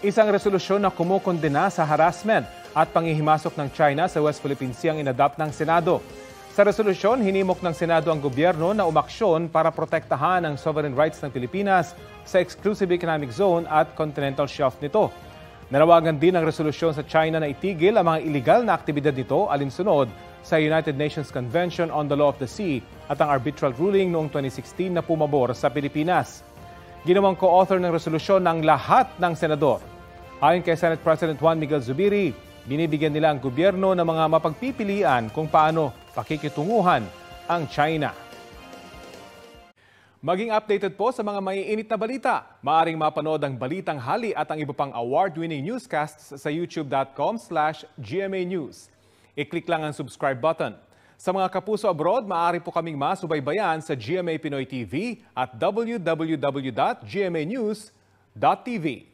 Isang resolusyon na kumukondena sa harassment at panghihimasok ng China sa West Philippine Sea ang inadapt ng Senado. Sa resolusyon, hinimok ng Senado ang gobyerno na umaksyon para protektahan ang sovereign rights ng Pilipinas sa Exclusive Economic Zone at Continental Shelf nito. Nanawagan din ang resolusyon sa China na itigil ang mga iligal na aktibidad nito alinsunod sa United Nations Convention on the Law of the Sea at ang arbitral ruling noong 2016 na pumabor sa Pilipinas. Ginawang co-author ng resolusyon ng lahat ng senador. Ayon kay Senate President Juan Miguel Zubiri, binibigyan nila ang gobyerno ng mga mapagpipilian kung paano pakikitunguhan ang China. Maging updated po sa mga maiinit na balita. Maaring mapanood ang Balitang Hali at ang iba pang award-winning newscasts sa youtube.com/GMA News. I-click lang ang subscribe button. Sa mga kapuso abroad, maaari po kaming masubaybayan sa GMA Pinoy TV at www.gmanews.tv.